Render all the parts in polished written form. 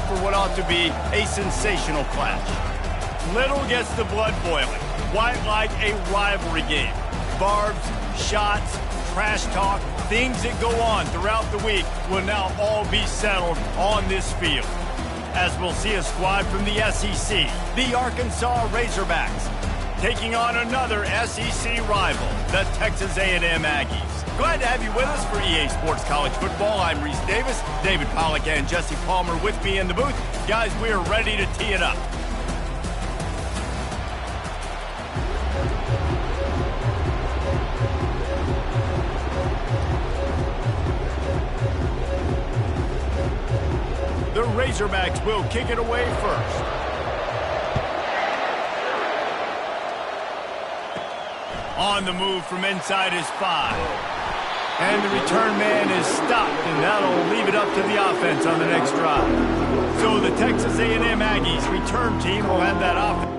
for what ought to be a sensational clash. Little gets the blood boiling, quite like a rivalry game. Barbs, shots, trash talk, things that go on throughout the week will now all be settled on this field. As we'll see a squad from the SEC, the Arkansas Razorbacks, taking on another SEC rival, the Texas A&M Aggies. Glad to have you with us for EA Sports College Football. I'm Reese Davis, David Pollack and Jesse Palmer with me in the booth. Guys, we are ready to tee it up. The Razorbacks will kick it away first. On the move from inside his 5. And the return man is stopped, and that'll leave it up to the offense on the next drive. So the Texas A&M Aggies return team will have that offense.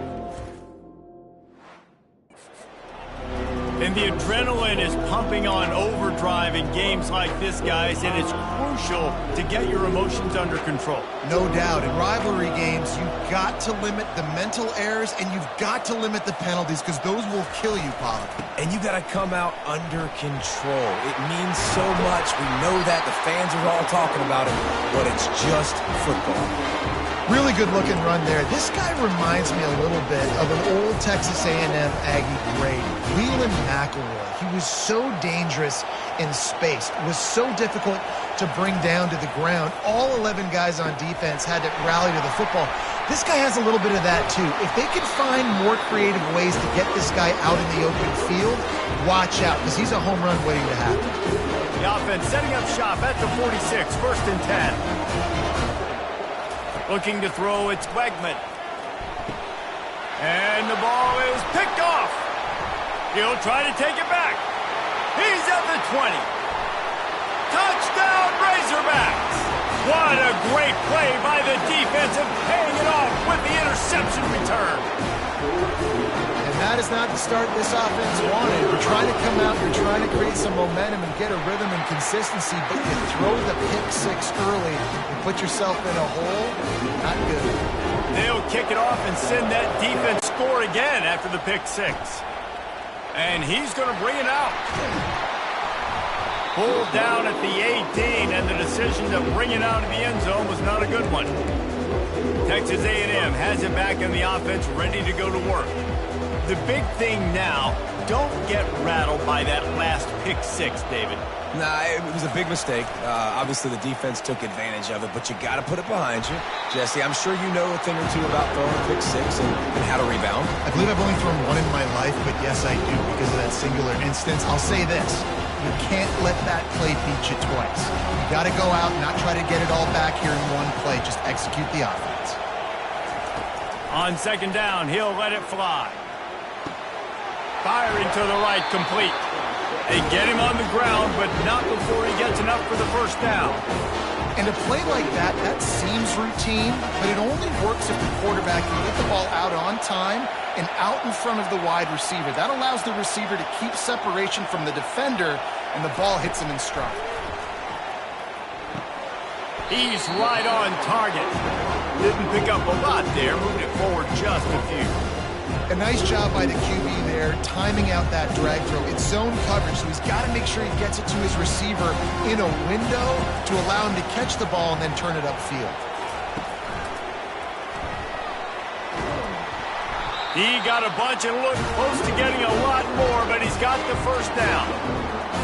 And the adrenaline is pumping on overdrive in games like this, guys, and it's crucial to get your emotions under control. No doubt. In rivalry games, you've got to limit the mental errors, and you've got to limit the penalties, because those will kill you, Pollard. And you got to come out under control. It means so much. We know that. The fans are all talking about it, but it's just football. Really good-looking run there. This guy reminds me a little bit of an old Texas A&M Aggie great, Leland McElroy. He was so dangerous in space. It was so difficult to bring down to the ground. All 11 guys on defense had to rally to the football. This guy has a little bit of that, too. If they can find more creative ways to get this guy out in the open field, watch out, because he's a home run waiting to happen. The offense setting up shop at the 46, 1st and 10. Looking to throw, it's Wegman. And the ball is picked off. He'll try to take it back. He's at the 20. Touchdown, Razorbacks! What a great play by the defense and paying it off with the interception return. And that is not the start this offense wanted. You're trying to come out, you're trying to create some momentum and get a rhythm and consistency, but you throw the pick 6 early and put yourself in a hole. Not good. They'll kick it off and send that defense score again after the pick 6. And he's going to bring it out. Pulled down at the 18, and the decision to bring it out of the end zone was not a good one. Texas A&M has it back in the offense, ready to go to work. The big thing now, don't get rattled by that last pick 6, David. Nah, it was a big mistake. Obviously, the defense took advantage of it, but you got to put it behind you. Jesse, I'm sure you know a thing or two about throwing a pick 6 and how to rebound. I believe I've only thrown one in my life, but yes, I do because of that singular instance. I'll say this. You can't let that play beat you twice. You got to go out and not try to get it all back here in one play. Just execute the offense. On 2nd down, he'll let it fly. Firing to the right, complete. They get him on the ground, but not before he gets enough for the 1st down. And a play like that, that seems routine, but it only works if the quarterback can get the ball out on time and out in front of the wide receiver. That allows the receiver to keep separation from the defender, and the ball hits him in stride. He's right on target. Didn't pick up a lot there, moving it forward just a few. A nice job by the QB there, timing out that drag throw. It's zone coverage, so he's got to make sure he gets it to his receiver in a window to allow him to catch the ball and then turn it upfield. He got a bunch and looked close to getting a lot more, but he's got the 1st down.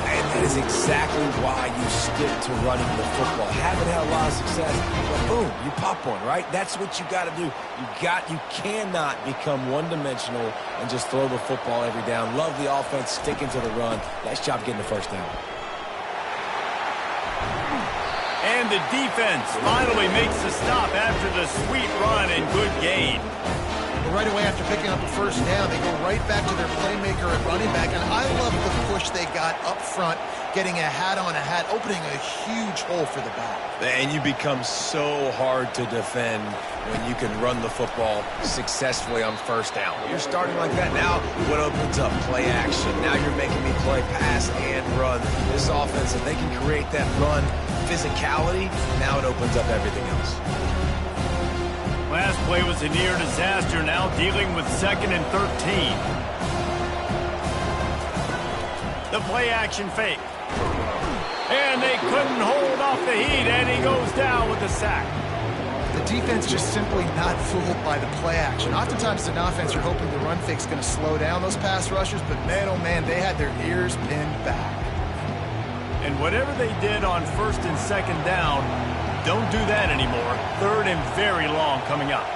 And that is exactly why you stick to running the football. Haven't had a lot of success, but boom, you pop one, right? That's what you got to do. You cannot become one-dimensional and just throw the football every down. Love the offense, sticking to the run. Nice job getting the 1st down. And the defense finally makes the stop after the sweet run and good gain. Right away after picking up a 1st down, they go right back to their playmaker at running back. And I love the push they got up front, getting a hat on a hat, opening a huge hole for the back. And you become so hard to defend when you can run the football successfully on 1st down. You're starting like that. Now what opens up? Play action. Now you're making me play pass and run. This offense, if they can create that run physicality, now it opens up everything else. play was a near disaster, now dealing with 2nd and 13. The play action fake. And they couldn't hold off the heat, and he goes down with a sack. The defense just simply not fooled by the play action. Oftentimes as an offense, you're hoping the run fake's going to slow down those pass rushers, but man, oh man, they had their ears pinned back. And whatever they did on 1st and 2nd down, don't do that anymore. 3rd and very long coming up.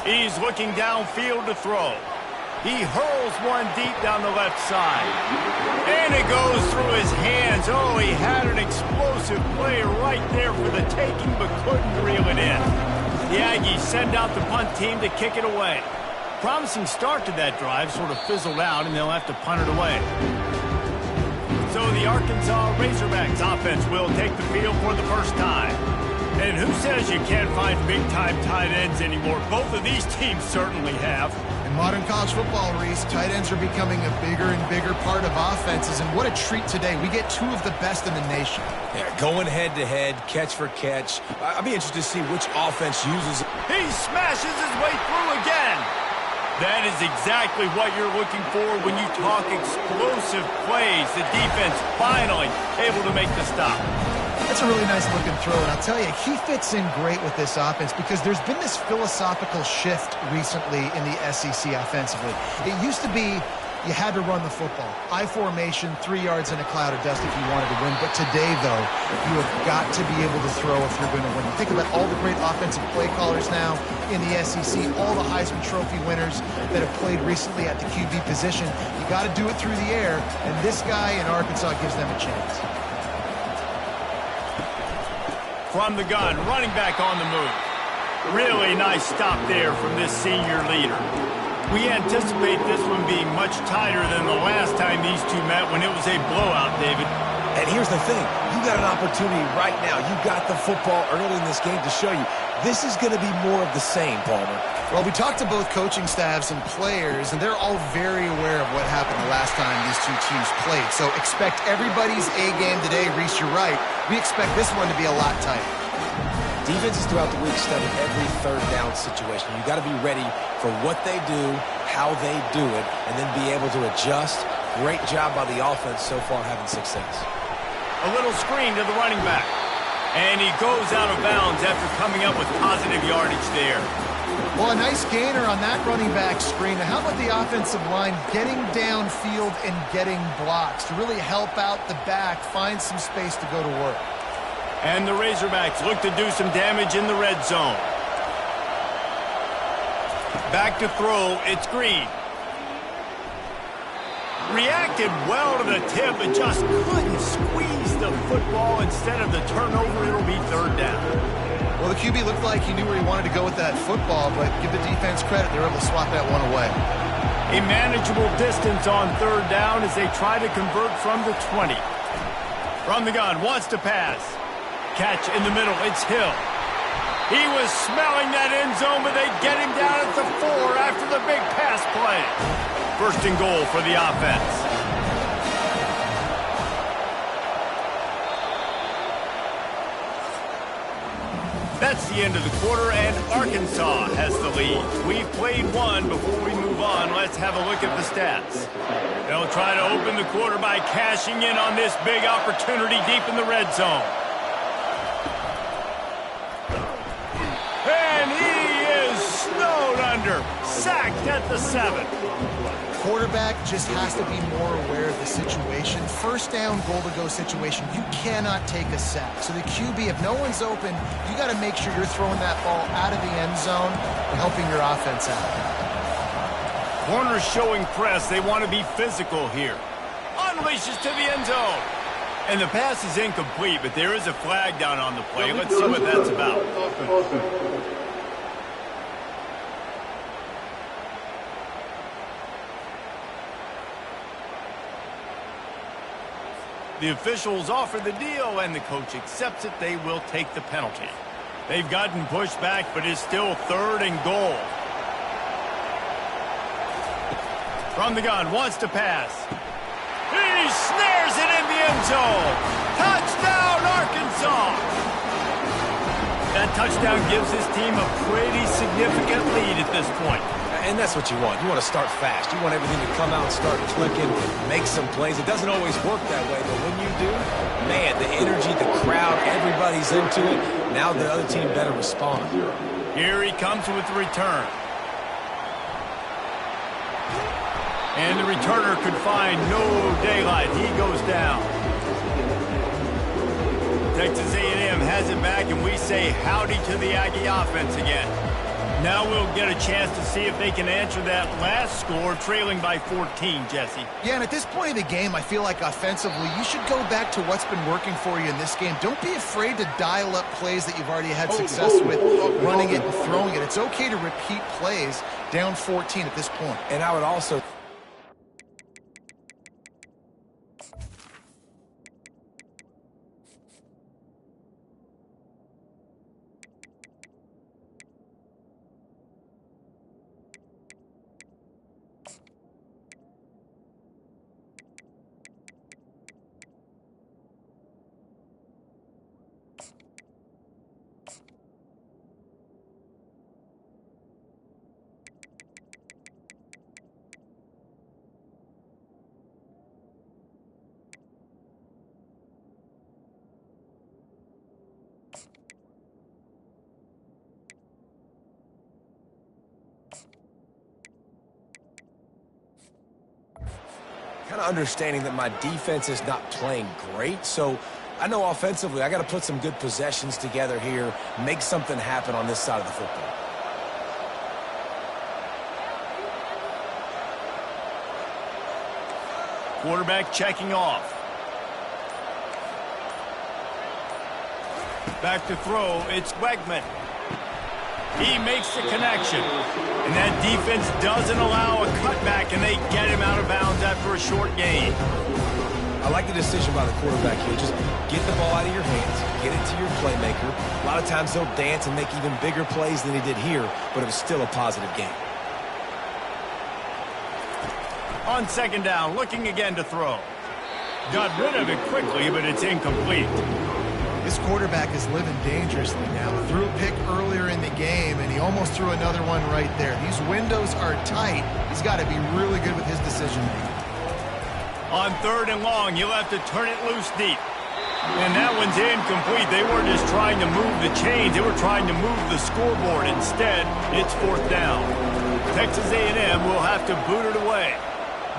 He's looking downfield to throw. He hurls one deep down the left side. And it goes through his hands. Oh, he had an explosive play right there for the taking, but couldn't reel it in. The Aggies send out the punt team to kick it away. Promising start to that drive, sort of fizzled out, and they'll have to punt it away. So the Arkansas Razorbacks offense will take the field for the first time. And who says you can't find big-time tight ends anymore? Both of these teams certainly have. In modern college football, Reese, tight ends are becoming a bigger and bigger part of offenses, and what a treat today. We get 2 of the best in the nation. Yeah, going head-to-head, catch for catch. I'll be interested to see which offense uses it. He smashes his way through again. That is exactly what you're looking for when you talk explosive plays. The defense finally able to make the stop. That's a really nice looking throw, and I'll tell you, he fits in great with this offense because there's been this philosophical shift recently in the SEC offensively. It used to be you had to run the football. I formation, 3 yards in a cloud of dust if you wanted to win. But today, though, you have got to be able to throw if you're going to win. You think about all the great offensive play callers now in the SEC, all the Heisman Trophy winners that have played recently at the QB position. You got to do it through the air, and this guy in Arkansas gives them a chance. From the gun, running back on the move. Really nice stop there from this senior leader. We anticipate this one being much tighter than the last time these two met when it was a blowout, David. And here's the thing. You got an opportunity right now. You got the football early in this game to show you. This is going to be more of the same, Palmer. Well, we talked to both coaching staffs and players, and they're all very aware of what happened the last time these two teams played. So expect everybody's A game today. Reese, you're right. We expect this one to be a lot tighter. Defenses throughout the week study every 3rd down situation. You got to be ready for what they do, how they do it, and then be able to adjust. Great job by the offense so far having success. A little screen to the running back. And he goes out of bounds after coming up with positive yardage there. Well, a nice gainer on that running back screen. How about the offensive line getting downfield and getting blocks to really help out the back, find some space to go to work? And the Razorbacks look to do some damage in the red zone. Back to throw, it's Green. Reacted well to the tip, but just couldn't squeeze the football. Instead of the turnover, it'll be 3rd down. Well, the QB looked like he knew where he wanted to go with that football, but give the defense credit. They were able to swat that one away. A manageable distance on 3rd down as they try to convert from the 20. From the gun, wants to pass. Catch in the middle, it's Hill. He was smelling that end zone, but they get him down at the 4 after the big pass play. 1st and goal for the offense. That's the end of the quarter, and Arkansas has the lead. We've played one. Before we move on, let's have a look at the stats. They'll try to open the quarter by cashing in on this big opportunity deep in the red zone. And he is snowed under, sacked at the 7. Quarterback just has to be more aware of the situation. 1st down, goal-to-go situation. You cannot take a sack. So the QB, if no one's open, you got to make sure you're throwing that ball out of the end zone and helping your offense out. Corners showing press. They want to be physical here. Unleashes to the end zone. And the pass is incomplete, but there is a flag down on the play. Let's see what that's about. The officials offer the deal, and the coach accepts it. They will take the penalty. They've gotten pushed back, but it's still 3rd and goal. From the gun, wants to pass. He snares it in the end zone. Touchdown, Arkansas! That touchdown gives his team a pretty significant lead at this point. And that's what you want. You want to start fast. You want everything to come out, start clicking, make some plays. It doesn't always work that way, but when you do, man, the energy, the crowd, everybody's into it. Now the other team better respond. Here he comes with the return. And the returner could find no daylight. He goes down. Texas A&M has it back, and we say howdy to the Aggie offense again. Now we'll get a chance to see if they can answer that last score, trailing by 14, Jesse. Yeah, and at this point of the game, I feel like offensively, you should go back to what's been working for you in this game. Don't be afraid to dial up plays that you've already had success with, running it and throwing it. It's okay to repeat plays down 14 at this point. And I would also... kind of understanding that my defense is not playing great, so I know offensively I got to put some good possessions together here, make something happen on this side of the football. Quarterback checking off. Back to throw, it's Wegman. He makes the connection. And that defense doesn't allow a cutback, and they get him out of bounds after a short gain. I like the decision by the quarterback here. Just get the ball out of your hands, get it to your playmaker. A lot of times they'll dance and make even bigger plays than he did here, but it was still a positive game. On second down, looking again to throw. Got rid of it quickly, but it's incomplete. This quarterback is living dangerously now. Threw a pick earlier in the game, and he almost threw another one right there. These windows are tight. He's got to be really good with his decision-making. On third and long, you'll have to turn it loose deep. And that one's incomplete. They weren't just trying to move the chains. They were trying to move the scoreboard. Instead, it's fourth down. Texas A&M will have to boot it away.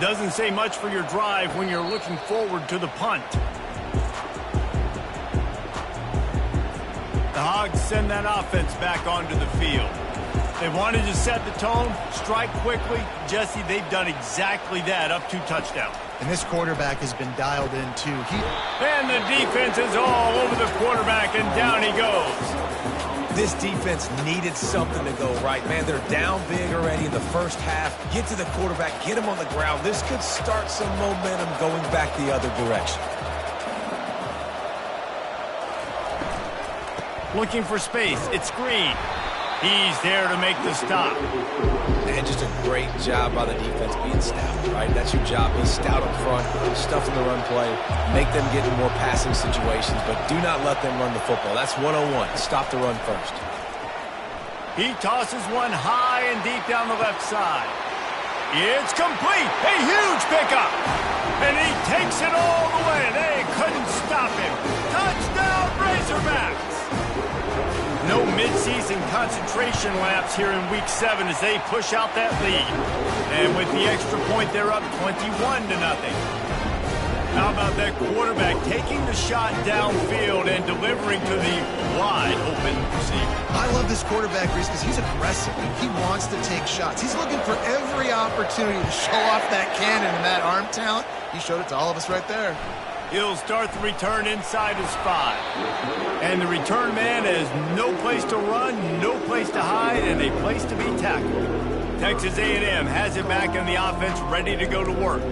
Doesn't say much for your drive when you're looking forward to the punt. The Hogs send that offense back onto the field. They wanted to set the tone, strike quickly. Jesse, they've done exactly that, up 2 touchdowns. And this quarterback has been dialed in, too. And the defense is all over the quarterback, and down he goes. This defense needed something to go right. Man, they're down big already in the first half. Get to the quarterback, get him on the ground. This could start some momentum going back the other direction. Looking for space. It's Green. He's there to make the stop. And just a great job by the defense being stout, right? That's your job. Be stout up front, stuff in the run play, make them get in more passing situations, but do not let them run the football. That's 101. Stop the run first. He tosses one high and deep down the left side. It's complete. A huge pickup. And he takes it all the way. They couldn't stop him. Touchdown, Razorbacks. No midseason concentration laps here in Week 7 as they push out that lead. And with the extra point, they're up 21-0. How about that quarterback taking the shot downfield and delivering to the wide-open receiver? I love this quarterback, Reese, because he's aggressive. He wants to take shots. He's looking for every opportunity to show off that cannon and that arm talent. He showed it to all of us right there. He'll start the return inside his 5. And the return man has no place to run, no place to hide, and a place to be tackled. Texas A&M has it back in the offense, ready to go to work.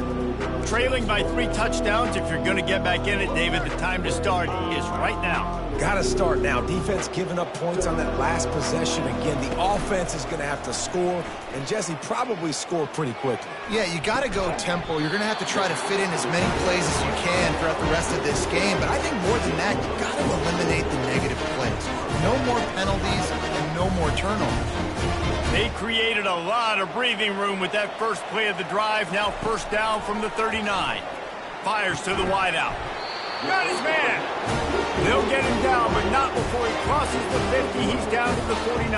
Trailing by 3 touchdowns. If you're going to get back in it, David, the time to start is right now. Got to start now. Defense giving up points on that last possession. Again, the offense is going to have to score, and Jesse probably score pretty quickly. Yeah, you got to go tempo. You're going to have to try to fit in as many plays as you can throughout the rest of this game, but I think more than that, you got to eliminate the negative plays. No more penalties and no more turnovers. They created a lot of breathing room with that first play of the drive. Now first down from the 39. Fires to the wideout. Got his man. They'll get him down, but not before he crosses the 50. He's down to the 49.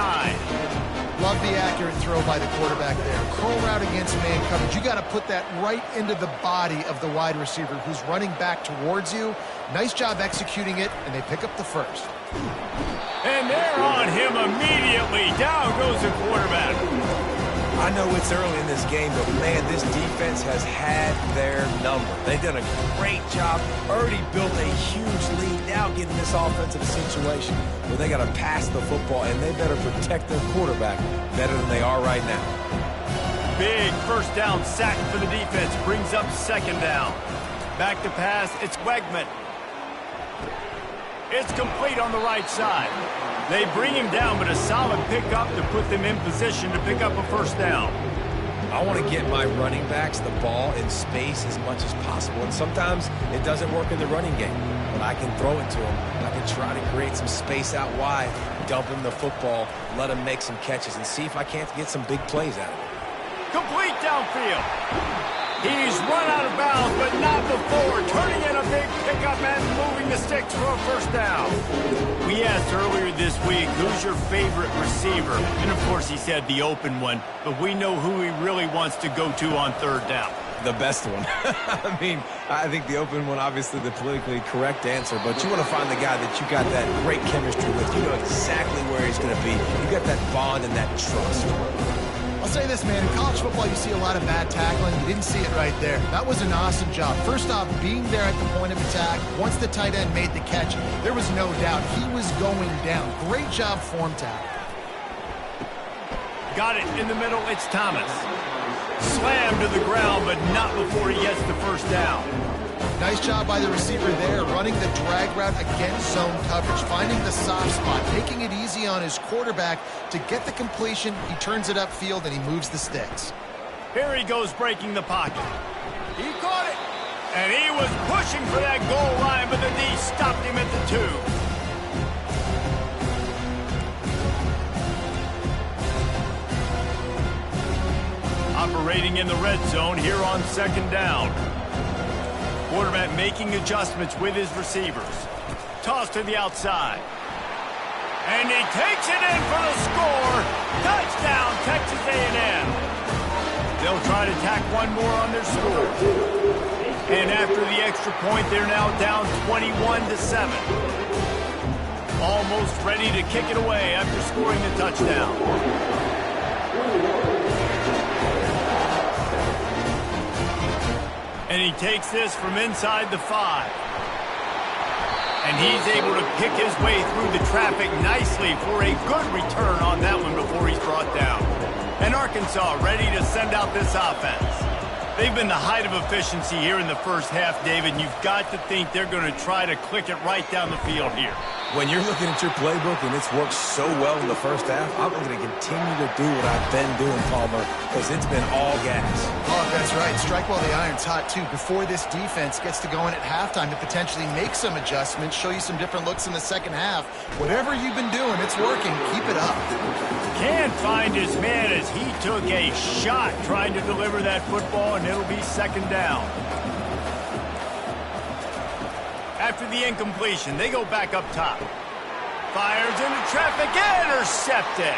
Love the accurate throw by the quarterback there. Curl route against man coverage. You got to put that right into the body of the wide receiver who's running back towards you. Nice job executing it, and they pick up the first. And they're on him immediately. Down goes the quarterback. I know it's early in this game, but, man, this defense has had their number. They've done a great job, already built a huge lead, now getting this offensive situation where they got to pass the football, and they better protect their quarterback better than they are right now. Big first down sack for the defense. Brings up second down. Back to pass. It's Wegman. It's complete on the right side. They bring him down, but a solid pickup to put them in position to pick up a first down. I want to get my running backs the ball in space as much as possible, and sometimes it doesn't work in the running game, but I can throw it to them. I can try to create some space out wide, dump him the football, let him make some catches, and see if I can't get some big plays out of it. Complete downfield. He's run out of bounds, but not before. Turning in a big pickup and moving the sticks for a first down. We asked earlier this week, who's your favorite receiver? And, of course, he said the open one. But we know who he really wants to go to on third down. The best one. I mean, I think the open one, obviously the politically correct answer, but you want to find the guy that you got that great chemistry with. You know exactly where he's going to be. You got that bond and that trust. I'll say this, man. In college football, you see a lot of bad tackling. You didn't see it right there. That was an awesome job. First off, being there at the point of attack. Once the tight end made the catch, there was no doubt he was going down. Great job form tackle. Got it in the middle. It's Thomas. Slammed to the ground, but not before he gets the first down. Nice job by the receiver there, running the drag route against zone coverage, finding the soft spot, making it easy on his quarterback to get the completion. He turns it upfield, and he moves the sticks. Here he goes breaking the pocket. He caught it. And he was pushing for that goal line, but the D stopped him at the 2. Operating in the red zone here on second down. Quarterback making adjustments with his receivers. Toss to the outside. And he takes it in for the score. Touchdown, Texas A&M. They'll try to tack one more on their score. And after the extra point, they're now down 21-7. Almost ready to kick it away after scoring the touchdown. And he takes this from inside the 5. And he's able to pick his way through the traffic nicely for a good return on that one before he's brought down. And Arkansas ready to send out this offense. They've been the height of efficiency here in the first half, David, and you've got to think they're going to try to click it right down the field here. When you're looking at your playbook and it's worked so well in the first half, I'm going to continue to do what I've been doing, Palmer, because it's been all gas. Oh, that's right. Strike while the iron's hot, too. Before this defense gets to going at halftime to potentially make some adjustments, show you some different looks in the second half. Whatever you've been doing, it's working. Keep it up. Can't find his man as he took a shot trying to deliver that football, and it'll be second down. After the incompletion, they go back up top. Fires into traffic, intercepted.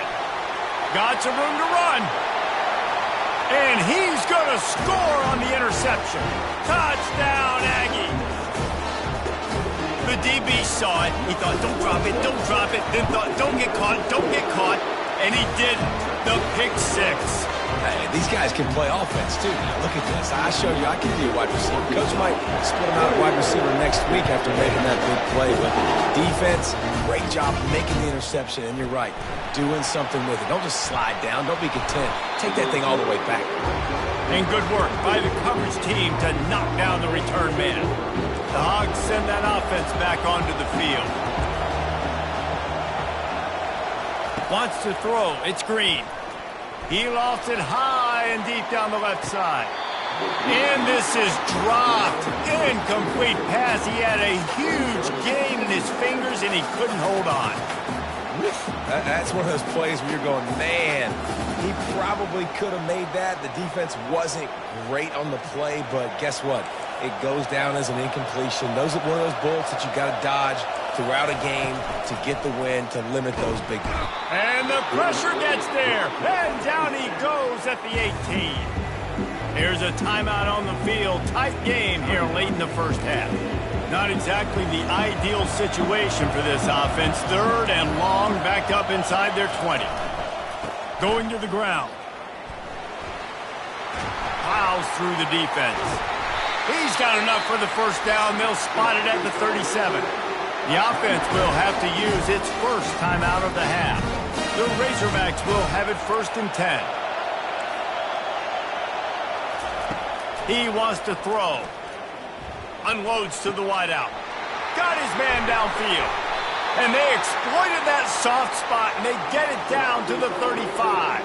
Got some room to run. And he's going to score on the interception. Touchdown, Aggie. The DB saw it. He thought, don't drop it, don't drop it. Then thought, don't get caught, don't get caught. And he didn't. The pick 6. Hey, these guys can play offense, too. Now, look at this. I showed you I can be a wide receiver. Coach might split him out at wide receiver next week after making that big play. But defense, great job making the interception. And you're right, doing something with it. Don't just slide down. Don't be content. Take that thing all the way back. And good work by the coverage team to knock down the return man. The Hogs send that offense back onto the field. Wants to throw. It's Green. He lofts it high and deep down the left side. And this is dropped. Incomplete pass. He had a huge gain in his fingers, and he couldn't hold on. That's one of those plays where you're going, man, he probably could have made that. The defense wasn't great on the play, but guess what? It goes down as an incompletion. Those are one of those bullets that you got to dodge throughout a game to get the win, to limit those big ones. And the pressure gets there. And down he goes at the 18. Here's a timeout on the field. Tight game here late in the first half. Not exactly the ideal situation for this offense. 3rd and long, backed up inside their 20. Going to the ground. Plows through the defense. He's got enough for the first down. They'll spot it at the 37. The offense will have to use its first timeout of the half. The Razorbacks will have it 1st and 10. He wants to throw. Unloads to the wideout. Got his man downfield. And they exploited that soft spot, and they get it down to the 35.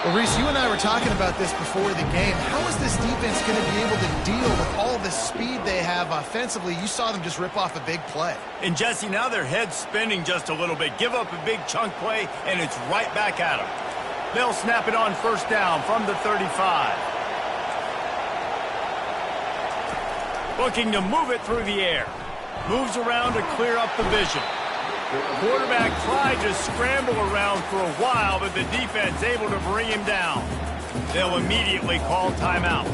Well, Reese, you and I were talking about this before the game. How is this defense going to be able to deal with all the speed they have offensively? You saw them just rip off a big play. And, Jesse, now their head's spinning just a little bit. Give up a big chunk play, and it's right back at them. They'll snap it on 1st down from the 35. Looking to move it through the air. Moves around to clear up the vision. Quarterback tried to scramble around for a while, but the defense able to bring him down. They'll immediately call timeout.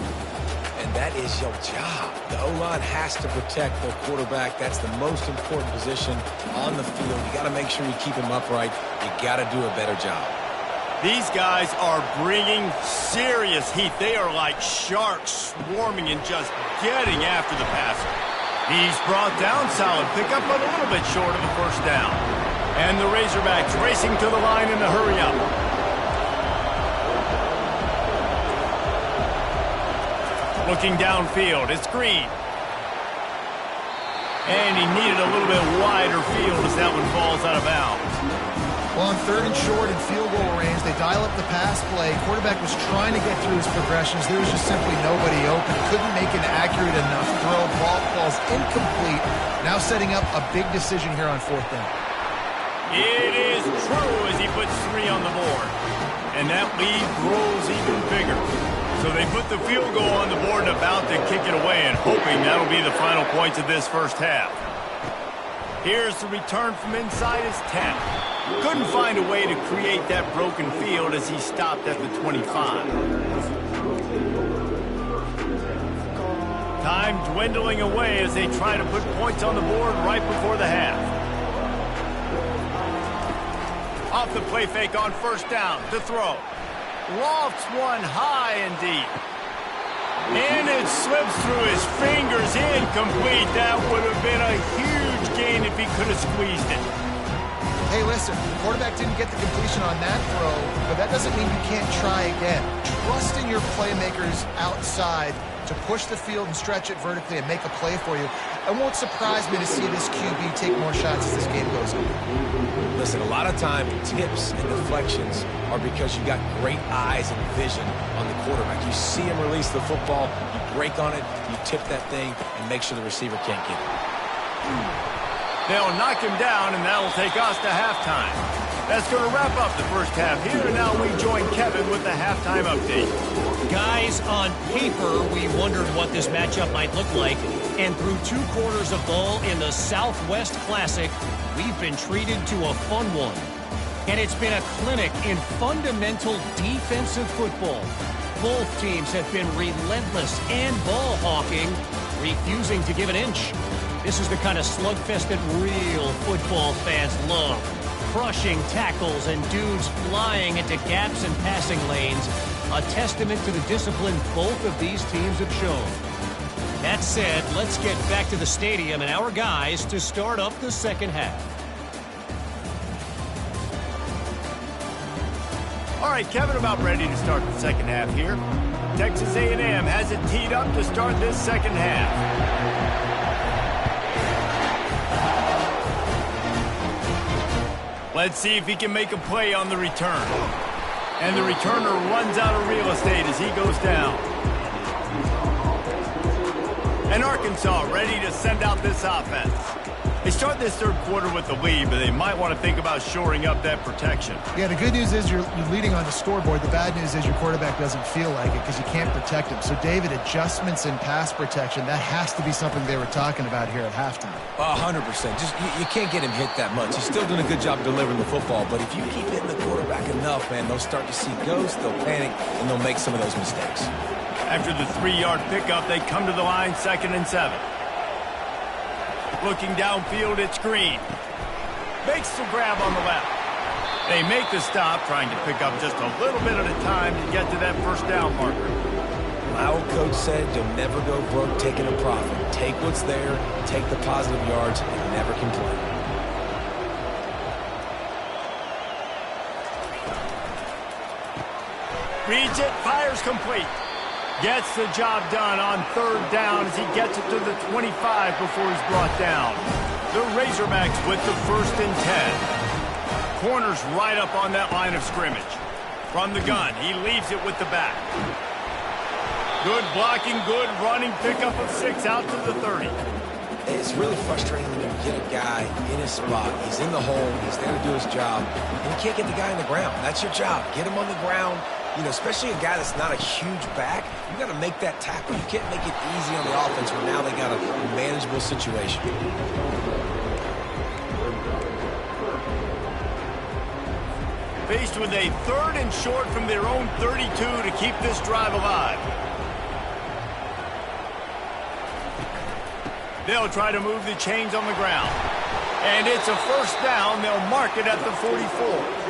And that is your job. The O-line has to protect their quarterback. That's the most important position on the field. You got to make sure you keep him upright. You got to do a better job. These guys are bringing serious heat. They are like sharks swarming and just getting after the passer. He's brought down, solid pickup, but a little bit short of the first down. And the Razorbacks racing to the line in a hurry-up. Looking downfield, it's Green. And he needed a little bit wider field as that one falls out of bounds. Well, on 3rd and short and field goal range, they dial up the pass play. Quarterback was trying to get through his progressions. There was just simply nobody open. Couldn't make an accurate enough throw. Ball falls incomplete. Now setting up a big decision here on 4th down. It is true as he puts 3 on the board. And that lead grows even bigger. So they put the field goal on the board and about to kick it away, and hoping that'll be the final points of this first half. Here's the return from inside his 10. Couldn't find a way to create that broken field as he stopped at the 25. Time dwindling away as they try to put points on the board right before the half. Off the play fake on 1st down to throw. Lofts one high and deep. And it slips through his fingers, incomplete. That would have been a huge gain if he could have squeezed it. Hey, listen, the quarterback didn't get the completion on that throw, but that doesn't mean you can't try again. Trust in your playmakers outside to push the field and stretch it vertically and make a play for you. It won't surprise me to see this QB take more shots as this game goes on. Listen, a lot of time, tips and deflections are because you got great eyes and vision on the quarterback. You see him release the football, you break on it, you tip that thing, and make sure the receiver can't get it. They'll knock him down, and that'll take us to halftime. That's going to wrap up the first half here, and now we join Kevin with the halftime update. Guys, on paper, we wondered what this matchup might look like, and through 2 quarters of ball in the Southwest Classic, we've been treated to a fun one. And it's been a clinic in fundamental defensive football. Both teams have been relentless and ball hawking, refusing to give an inch. This is the kind of slugfest that real football fans love. Crushing tackles and dudes flying into gaps and passing lanes. A testament to the discipline both of these teams have shown. That said, let's get back to the stadium and our guys to start up the second half. All right, Kevin, about ready to start the second half here. Texas A&M has it teed up to start this second half. Let's see if he can make a play on the return. And the returner runs out of real estate as he goes down. And Arkansas ready to send out this offense. They start this third quarter with the lead, but they might want to think about shoring up that protection. Yeah, the good news is you're leading on the scoreboard. The bad news is your quarterback doesn't feel like it because you can't protect him. So, David, adjustments in pass protection, that has to be something they were talking about here at halftime. 100%. Just you can't get him hit that much. He's still doing a good job delivering the football, but if you keep hitting the quarterback enough, man, they'll start to see ghosts, they'll panic, and they'll make some of those mistakes. After the 3-yard pickup, they come to the line, 2nd and 7. Looking downfield, it's Green. Makes the grab on the left. They make the stop, trying to pick up just a little bit at a time to get to that first down marker. My old coach said you'll never go broke taking a profit. Take what's there, take the positive yards, and never complain. Reads it, fires complete. Gets the job done on 3rd down as he gets it to the 25 before he's brought down. The Razorbacks with the 1st and 10. Corners right up on that line of scrimmage. From the gun, he leaves it with the back. Good blocking, good running, pickup of 6 out to the 30. It's really frustrating when you get a guy in his spot. He's in the hole, he's there to do his job, and you can't get the guy on the ground. That's your job. Get him on the ground. You know, especially a guy that's not a huge back, you got to make that tackle. You can't make it easy on the offense when now they got a manageable situation. Faced with a 3rd and short from their own 32 to keep this drive alive. They'll try to move the chains on the ground. And it's a 1st down. They'll mark it at the 44.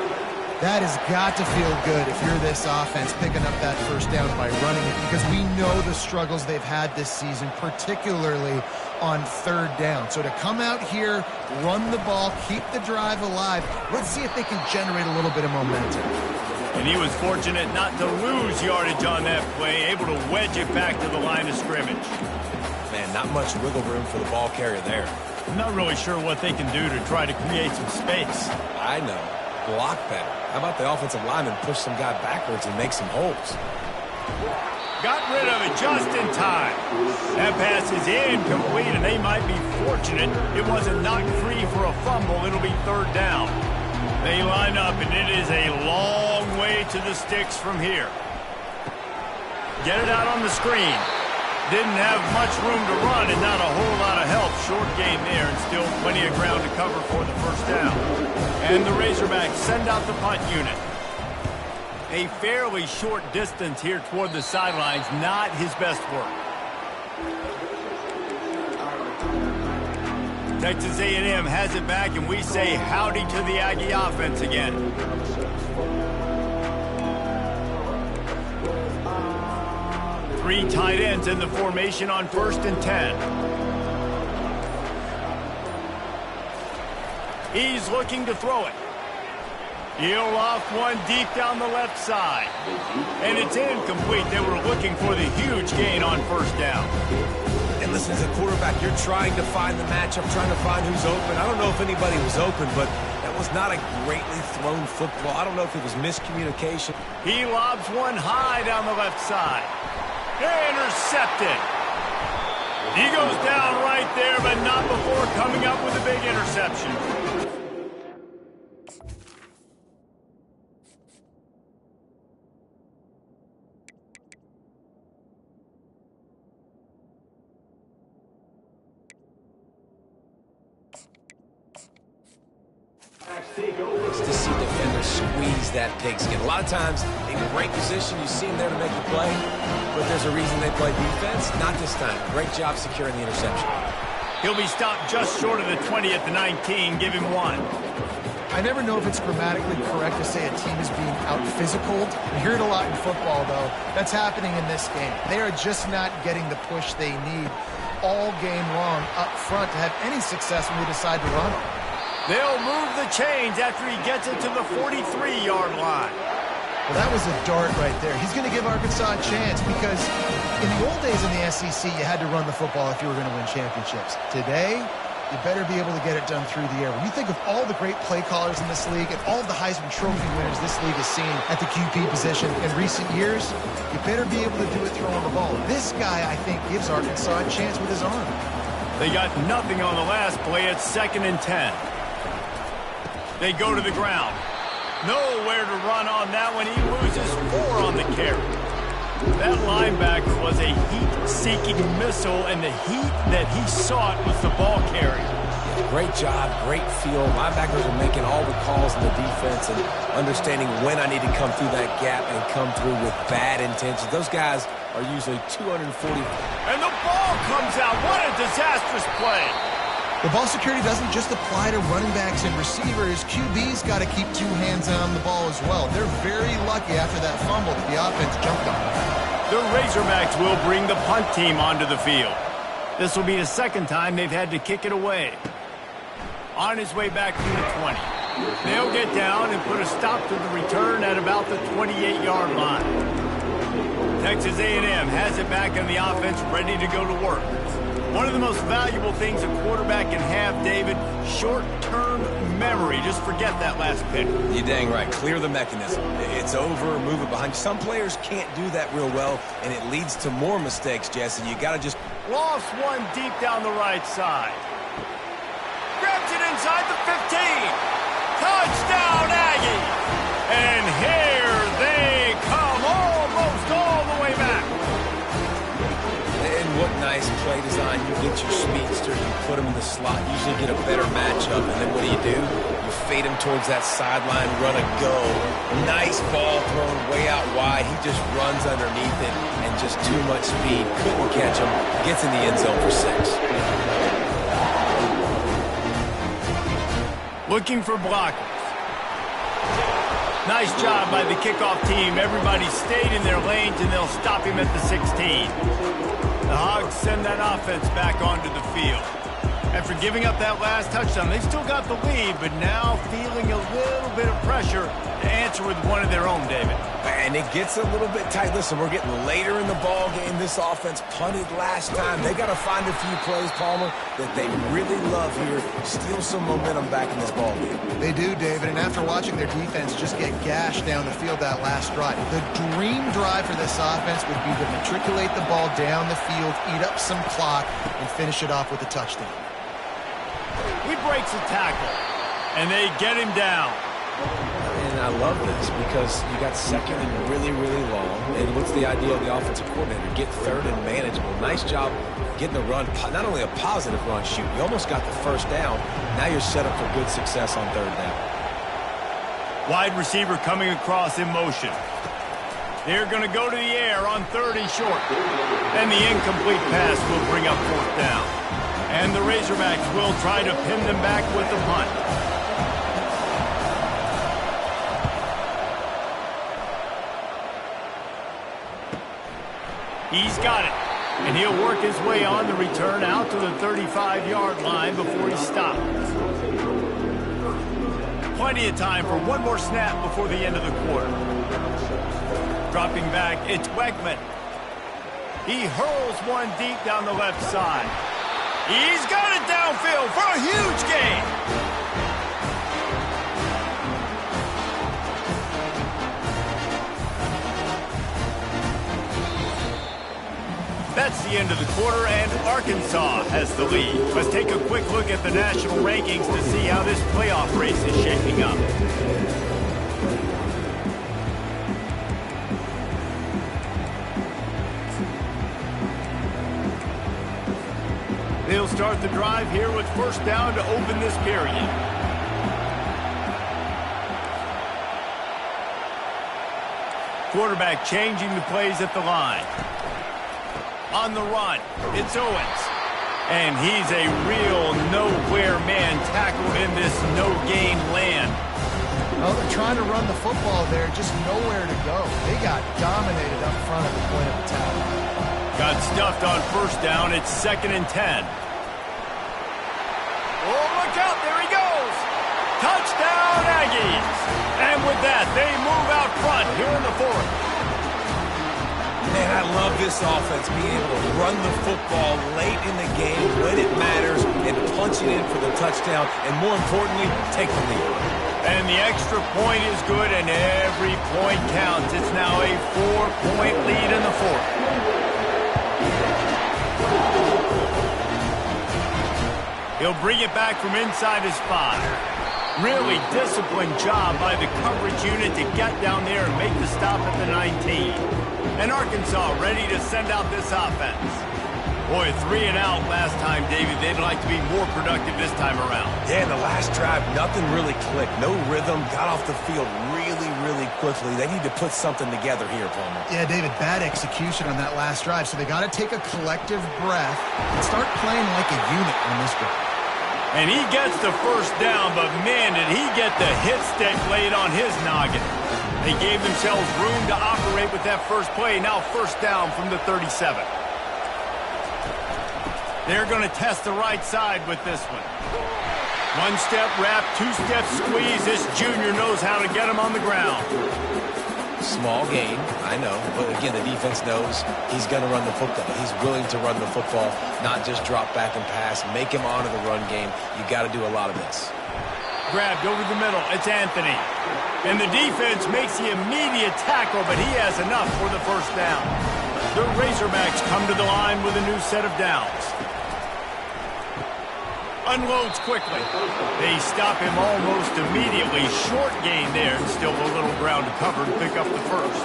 That has got to feel good if you're this offense picking up that 1st down by running it, because we know the struggles they've had this season, particularly on 3rd down. So to come out here, run the ball, keep the drive alive, let's see if they can generate a little bit of momentum. And he was fortunate not to lose yardage on that play, able to wedge it back to the line of scrimmage. Man, not much wiggle room for the ball carrier there. I'm not really sure what they can do to try to create some space. I know. Block better. How about the offensive lineman push some guy backwards and make some holes? Got rid of it just in time. That pass is incomplete, and they might be fortunate it wasn't knocked free for a fumble. It'll be 3rd down. They line up, and it is a long way to the sticks from here. Get it out on the screen. Didn't have much room to run and not a whole lot of help. Short gain there and still plenty of ground to cover for the 1st down. And the Razorbacks send out the punt unit. A fairly short distance here toward the sidelines, not his best work. Texas A&M has it back, and we say howdy to the Aggie offense again. Three tight ends in the formation on 1st and 10. He's looking to throw it. He'll off one deep down the left side. And it's incomplete. They were looking for the huge gain on 1st down. And listen, as a quarterback, you're trying to find the matchup, trying to find who's open. I don't know if anybody was open, but that was not a greatly thrown football. I don't know if it was miscommunication. He lobs one high down the left side. Intercepted. He goes down right there, but not before coming up with a big interception. It's to see defenders squeeze that pigskin. A lot of times, in great position, you see them there to make the play, but there's a reason they play defense. Not this time. Great job securing the interception. He'll be stopped just short of the 20 at the 19. Give him 1. I never know if it's grammatically correct to say a team is being out-physicaled. You hear it a lot in football, though. That's happening in this game. They are just not getting the push they need all game long up front to have any success when they decide to run them. They'll move the chains after he gets it to the 43-yard line. Well, that was a dart right there. He's going to give Arkansas a chance because in the old days in the SEC, you had to run the football if you were going to win championships. Today, you better be able to get it done through the air. When you think of all the great play callers in this league and all of the Heisman Trophy winners this league has seen at the QB position in recent years, you better be able to do it throwing the ball. This guy, I think, gives Arkansas a chance with his arm. They got nothing on the last play. It's 2nd and 10. They go to the ground. Nowhere to run on that one. He loses 4 on the carry. That linebacker was a heat-seeking missile, and the heat that he sought was the ball carrier. Great job, great feel. Linebackers are making all the calls in the defense and understanding when I need to come through that gap and come through with bad intentions. Those guys are usually 240. And the ball comes out. What a disastrous play. The ball security doesn't just apply to running backs and receivers. QB's got to keep 2 hands on the ball as well. They're very lucky after that fumble that the offense jumped on. The Razorbacks will bring the punt team onto the field. This will be the 2nd time they've had to kick it away. On his way back to the 20. They'll get down and put a stop to the return at about the 28-yard line. Texas A&M has it back on the offense, ready to go to work. One of the most valuable things a quarterback can have, David, short-term memory. Just forget that last pick. You're dang right. Clear the mechanism. It's over, move it behind. Some players can't do that real well, and it leads to more mistakes, Jesse. You got to just... Lost one deep down the right side. Grabs it inside the 15. Touchdown, Aggie. And here they come, almost all the way back. And what nice play design. You get your speedster, you put him in the slot, usually get a better matchup, and then what do? You fade him towards that sideline, run a go. Nice ball thrown way out wide. He just runs underneath it, and just too much speed. Couldn't catch him. Gets in the end zone for 6. Looking for blockers. Nice job by the kickoff team. Everybody stayed in their lanes, and they'll stop him at the 16. The Hogs send that offense back onto the field. After giving up that last touchdown, they still got the lead, but now feeling a little bit of pressure to answer with one of their own, David. And it gets a little bit tight. Listen, we're getting later in the ball game. This offense punted last time. They got to find a few plays, Palmer, that they really love here. Steal some momentum back in this ball game. They do, David, and after watching their defense just get gashed down the field that last drive, the dream drive for this offense would be to matriculate the ball down the field, eat up some clock, and finish it off with a touchdown. He breaks a tackle, and they get him down. And I love this because you got 2nd and really, really long. And what's the idea of the offensive coordinator? Get 3rd and manageable. Nice job getting the run, not only a positive run, shoot, you almost got the 1st down. Now you're set up for good success on 3rd down. Wide receiver coming across in motion. They're going to go to the air on 3rd and short. And the incomplete pass will bring up 4th down. And the Razorbacks will try to pin them back with the punt. He's got it. And he'll work his way on the return out to the 35-yard line before he stops. Plenty of time for one more snap before the end of the quarter. Dropping back, it's Wegman. He hurls one deep down the left side. He's got it downfield for a huge gain. That's the end of the quarter, and Arkansas has the lead. Let's take a quick look at the national rankings to see how this playoff race is shaping up. They'll start the drive here with 1st down to open this period. Quarterback changing the plays at the line. On the run, it's Owens. And he's a real nowhere man tackled in this no-gain land. Well, they're trying to run the football there, just nowhere to go. They got dominated up front at the point of attack. Got stuffed on 1st down. It's 2nd and 10. Oh, look out. There he goes. Touchdown, Aggies. And with that, they move out front here in the 4th. Man, I love this offense, being able to run the football late in the game when it matters and punch it in for the touchdown, and more importantly, take the lead. And the extra point is good, and every point counts. It's now a 4-point lead in the 4th. He'll bring it back from inside his 5. Really disciplined job by the coverage unit to get down there and make the stop at the 19. And Arkansas ready to send out this offense. Boy, 3 and out last time, David. They'd like to be more productive this time around. Yeah, in the last drive, nothing really clicked. No rhythm. Got off the field really quickly. They need to put something together here, Palmer. Yeah, David, bad execution on that last drive. So they got to take a collective breath and start playing like a unit on this drive. And he gets the first down, but man, did he get the hit stick laid on his noggin. They gave themselves room to operate with that first play. Now first down from the 37. They're going to test the right side with this one. 1-step wrap, 2-step squeeze. This junior knows how to get him on the ground. Small gain, I know. But again, the defense knows he's going to run the football. He's willing to run the football, not just drop back and pass. Make him honor the run game. You got to do a lot of this. Grabbed over the middle. It's Anthony. And the defense makes the immediate tackle, but he has enough for the first down. The Razorbacks come to the line with a new set of downs. Unloads quickly. They stop him almost immediately. Short gain there, and still a little ground to cover to pick up the first.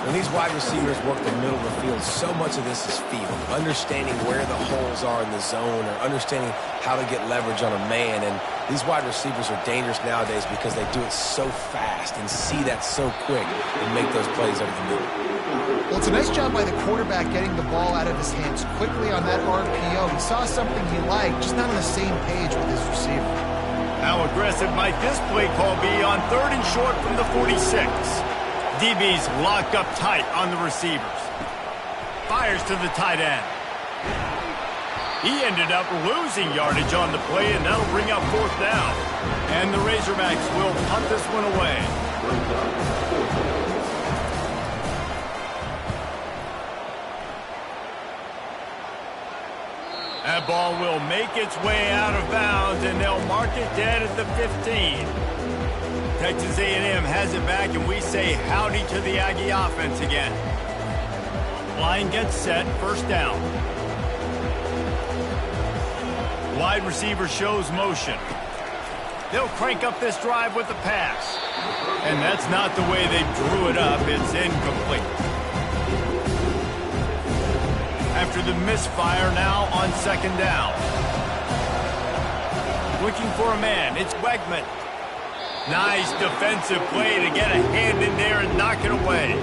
When these wide receivers work the middle of the field, so much of this is feel. Understanding where the holes are in the zone or understanding how to get leverage on a man. And these wide receivers are dangerous nowadays because they do it so fast and see that so quick and make those plays over the middle. Well, it's a nice job by the quarterback getting the ball out of his hands quickly on that RPO. He saw something he liked, just not on the same page with his receiver. How aggressive might this play call be on 3rd and short from the 46? DB's locked up tight on the receivers. Fires to the tight end. He ended up losing yardage on the play, and that'll bring up 4th down. And the Razorbacks will punt this one away. That ball will make its way out of bounds, and they'll mark it dead at the 15. Texas A&M has it back, and we say howdy to the Aggie offense again. Line gets set, first down. Wide receiver shows motion. They'll crank up this drive with the pass. And that's not the way they drew it up. It's incomplete. After the misfire, now on 2nd down. Looking for a man, it's Wegman. Nice defensive play to get a hand in there and knock it away.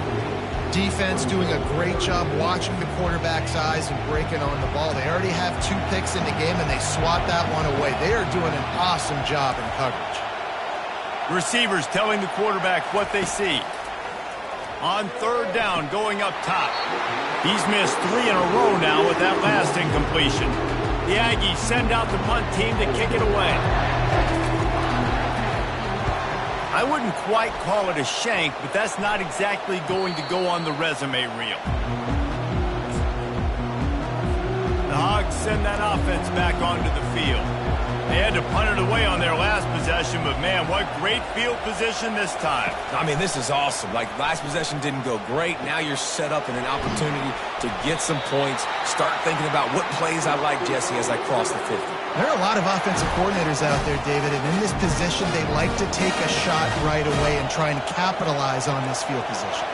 Defense doing a great job watching the quarterback's eyes and breaking on the ball. They already have 2 picks in the game, and they swat that one away. They are doing an awesome job in coverage. Receivers telling the quarterback what they see. On 3rd down, going up top. He's missed 3 in a row now with that last incompletion. The Aggies send out the punt team to kick it away. I wouldn't quite call it a shank, but that's not exactly going to go on the resume reel. The Hogs send that offense back onto the field. They had to punt it away on their last possession, but man, what great field position this time. I mean, this is awesome. Like, last possession didn't go great. Now you're set up in an opportunity to get some points. Start thinking about what plays I like, Jesse, as I cross the 50. There are a lot of offensive coordinators out there, David, and in this position, they like to take a shot right away and try and capitalize on this field position.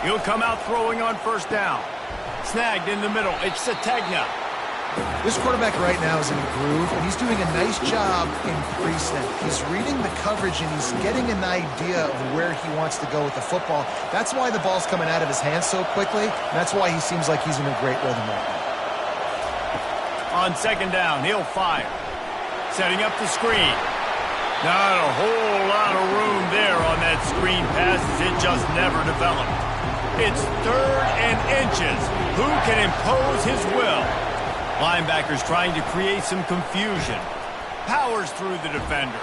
He'll come out throwing on 1st down. Snagged in the middle. It's Sategna. This quarterback right now is in a groove, and he's doing a nice job in pre-snap. He's reading the coverage, and he's getting an idea of where he wants to go with the football. That's why the ball's coming out of his hands so quickly, and that's why he seems like he's in a great rhythm right now. On 2nd down, he'll fire. Setting up the screen. Not a whole lot of room there on that screen pass, as it just never developed. It's 3rd and inches. Who can impose his will? Linebackers trying to create some confusion. Powers through the defender.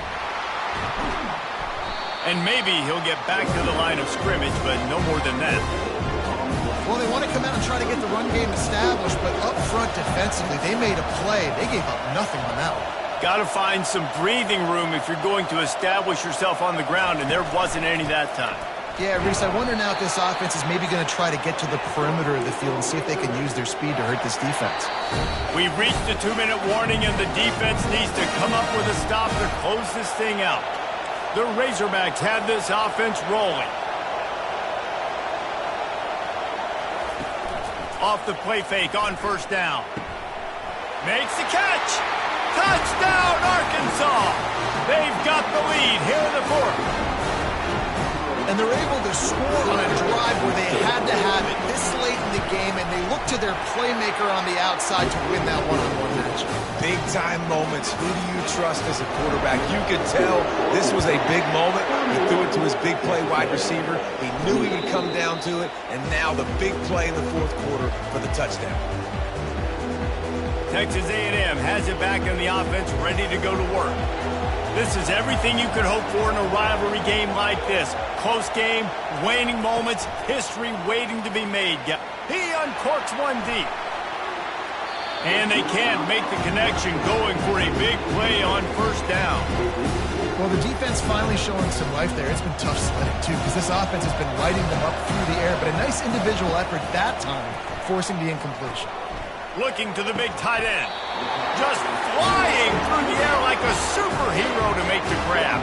And maybe he'll get back to the line of scrimmage, but no more than that. Well, they want to come out and try to get the run game established, but up front defensively, they made a play. They gave up nothing on that one. Got to find some breathing room if you're going to establish yourself on the ground, and there wasn't any that time. Yeah, Reese, I wonder now if this offense is maybe going to try to get to the perimeter of the field and see if they can use their speed to hurt this defense. We've reached the 2-minute warning, and the defense needs to come up with a stop to close this thing out. The Razorbacks have this offense rolling. Off the play fake on first down. Makes the catch. Touchdown, Arkansas. They've got the lead here in the fourth. And they're able to score on a drive where they had to have it this late in the game, and they look to their playmaker on the outside to win that one-on-one match. Big-time moments. Who do you trust as a quarterback? You could tell this was a big moment. He threw it to his big play wide receiver. He knew he would come down to it, and now the big play in the fourth quarter for the touchdown. Texas A&M has it back in the offense, ready to go to work. This is everything you could hope for in a rivalry game like this. Close game, waning moments, history waiting to be made. He uncorks one deep. And they can't make the connection, going for a big play on first down. Well, the defense finally showing some life there. It's been tough sledding, too, because this offense has been lighting them up through the air, but a nice individual effort that time, forcing the incompletion. Looking to the big tight end. Just flying through the air like a superhero to make the grab.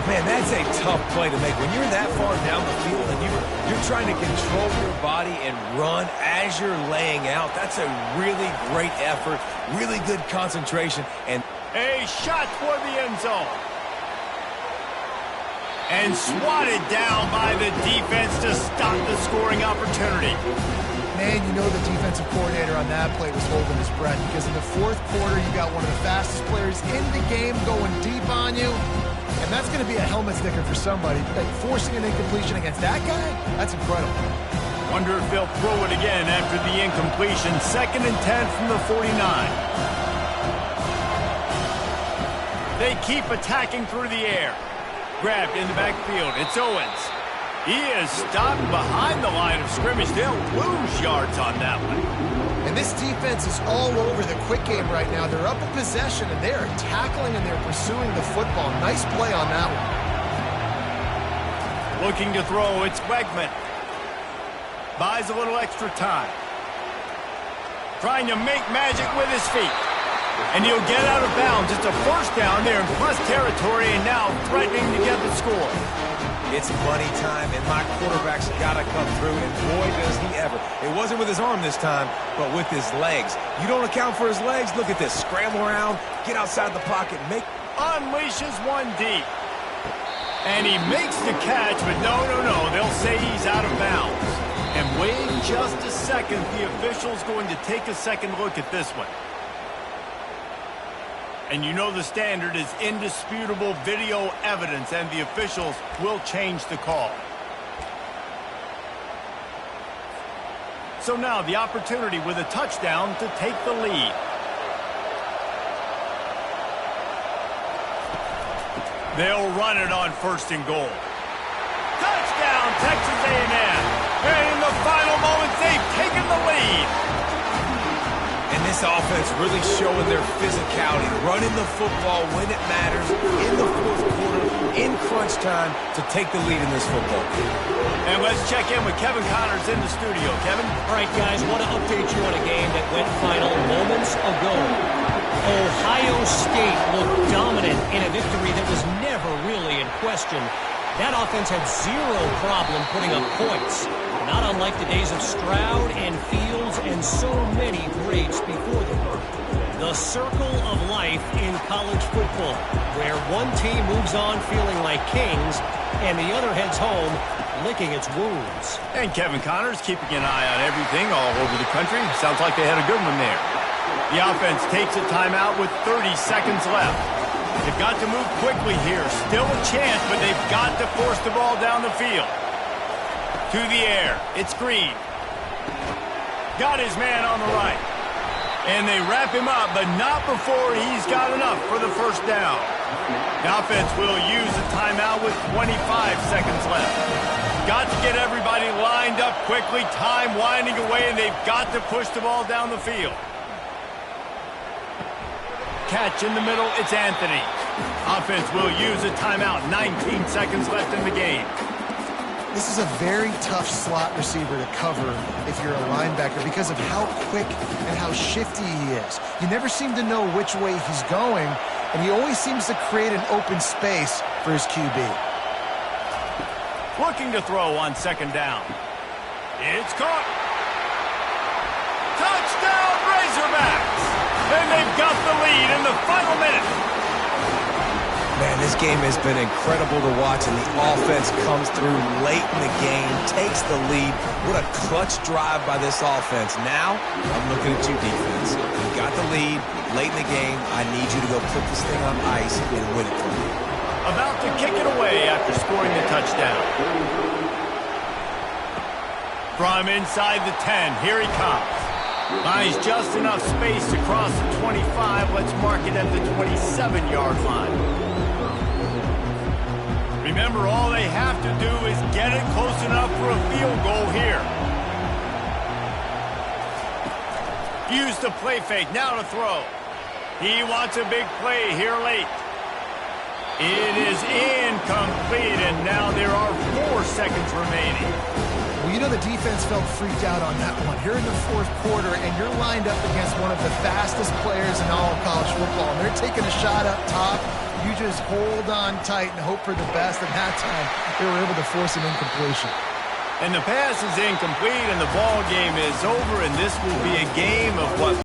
Man, that's a tough play to make. When you're that far down the field and you're trying to control your body and run as you're laying out, that's a really great effort, really good concentration. And a shot toward the end zone. And swatted down by the defense to stop the scoring opportunity. Man, you know the defensive coordinator on that play was holding his breath, because in the fourth quarter, you got one of the fastest players in the game going deep on you, and that's going to be a helmet sticker for somebody. Like, forcing an incompletion against that guy, that's incredible. Wonder if they'll throw it again after the incompletion. 2nd and 10 from the 49. They keep attacking through the air. Grabbed in the backfield. It's Owens. He is stopped behind the line of scrimmage. They'll lose yards on that one. And this defense is all over the quick game right now. They're up a possession, and they are tackling and they're pursuing the football. Nice play on that one. Looking to throw, it's Wegman. Buys a little extra time. Trying to make magic with his feet. And he'll get out of bounds. It's a first down there in plus territory, and now threatening to get the score. It's money time, and my quarterback's got to come through, and boy, does he ever. It wasn't with his arm this time, but with his legs. You don't account for his legs? Look at this. Scramble around, get outside the pocket, make... Unleashes one deep. And he makes the catch, but no. They'll say he's out of bounds. And wait just a second. The official's going to take a second look at this one. And you know the standard is indisputable video evidence, and the officials will change the call. So now the opportunity with a touchdown to take the lead. They'll run it on 1st and goal. Touchdown, Texas A&M. And in the final moments, they've taken the lead. And this offense really showing their physicality, running the football when it matters, in the fourth quarter, in crunch time, to take the lead in this football game. And let's check in with Kevin Connors in the studio. Kevin? All right, guys, want to update you on a game that went final moments ago. Ohio State looked dominant in a victory that was never really in question. That offense had zero problem putting up points. Not unlike the days of Stroud and Fields and so many greats before them. The circle of life in college football, where one team moves on feeling like kings and the other heads home licking its wounds. And Kevin Connors keeping an eye on everything all over the country. Sounds like they had a good one there. The offense takes a timeout with 30 seconds left. They've got to move quickly here. Still a chance, but they've got to force the ball down the field. To the air. It's Green. Got his man on the right. And they wrap him up, but not before he's got enough for the first down. The offense will use a timeout with 25 seconds left. Got to get everybody lined up quickly. Time winding away, and they've got to push the ball down the field. Catch in the middle. It's Anthony. Offense will use a timeout. 19 seconds left in the game. This is a very tough slot receiver to cover if you're a linebacker because of how quick and how shifty he is. You never seem to know which way he's going, and he always seems to create an open space for his QB. Looking to throw on second down. It's caught. Touchdown, Razorbacks! And they've got the lead in the final minute. Man, this game has been incredible to watch, and the offense comes through late in the game, takes the lead. What a clutch drive by this offense. Now, I'm looking at you, defense. You got the lead late in the game. I need you to go put this thing on ice and win it for me. About to kick it away after scoring the touchdown. From inside the 10, here he comes. Finds just enough space to cross the 25. Let's mark it at the 27-yard line. Remember, all they have to do is get it close enough for a field goal here. Use the play fake, now to throw. He wants a big play here late. It is incomplete, and now there are 4 seconds remaining. Well, you know the defense felt freaked out on that one. You're in the fourth quarter, and you're lined up against one of the fastest players in all of college football, and they're taking a shot up top. You just hold on tight and hope for the best, and that time they were able to force an incompletion. And the pass is incomplete, and the ball game is over, and this will be a game of what